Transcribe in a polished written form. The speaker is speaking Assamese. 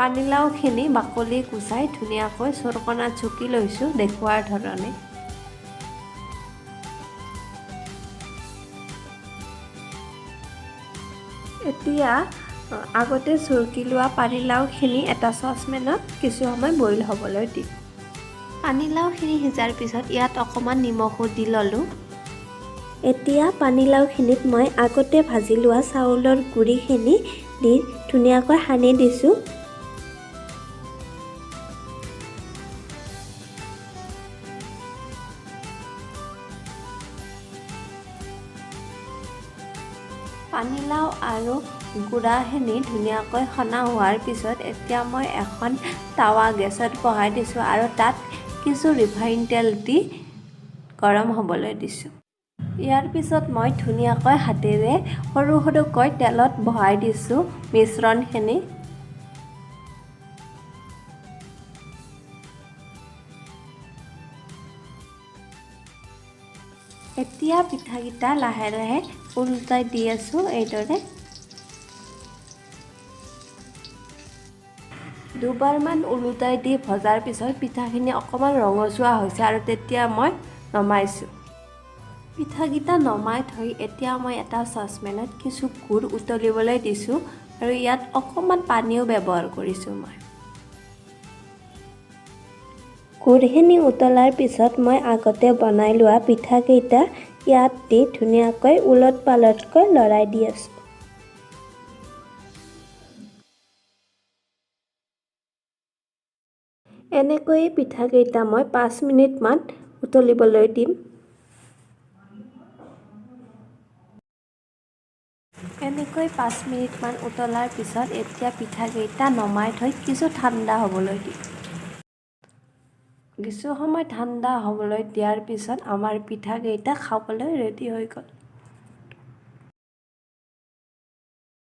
পানীলাওখিনি বাকলি গুচাই ধুনীয়াকৈ চুৰকণাত ঝুকি লৈছোঁ দেখুৱাৰ ধৰণে। এতিয়া আগতে চুৰকি লোৱা পানীলাওখিনি এটা চচপেনত কিছু সময় বইল হ'বলৈ দিম। পানীলাওখিনি সিজাৰ পিছত ইয়াত অকণমান নিমখো দি ল'লোঁ। এতিয়া পানীলাওখিনিত মই আগতে ভাজি লোৱা চাউলৰ গুড়িখিনি দি ধুনীয়াকৈ সানি দিছোঁ। পানীলাও আৰু গুড়াখিনি ধুনীয়াকৈ সনা হোৱাৰ পিছত এতিয়া মই এখন টাৱা গেছত বহাই দিছোঁ আৰু তাত কিছু ৰিফাইন তেল দি গৰম হ'বলৈ দিছোঁ। ইয়াৰ পিছত মই ধুনীয়াকৈ হাতেৰে সৰু সৰুকৈ তেলত বহাই দিছোঁ মিশ্ৰণখিনি। এতিয়া পিঠাকেইটা লাহে লাহে উলটাই দি আছোঁ এইদৰে। দুবাৰমান ওলোটাই দি ভজাৰ পিছত পিঠাখিনি অকণমান ৰঙচুৱা হৈছে আৰু তেতিয়া মই নমাইছোঁ। পিঠাকেইটা নমাই থৈ এতিয়া মই এটা চচপেনত কিছু গুড় উতলিবলৈ দিছোঁ আৰু ইয়াত অকণমান পানীও ব্যৱহাৰ কৰিছোঁ মই। গুড়খিনি উতলাৰ পিছত মই আগতে বনাই লোৱা পিঠাকেইটা ইয়াত দি ধুনীয়াকৈ উলট পালটকৈ লৰাই দি আছোঁ। এনেকৈয়ে পিঠাকেইটা মই 5 মিনিটমান উতলিবলৈ দিম। এনেকৈ 5 মিনিটমান উতলাৰ পিছত এতিয়া পিঠাকেইটা নমাই থৈ কিছু ঠাণ্ডা হ'বলৈ দিম। কিছু সময় ঠাণ্ডা হ'বলৈ দিয়াৰ পিছত আমাৰ পিঠাকেইটা খাবলৈ ৰেডি হৈ গ'ল।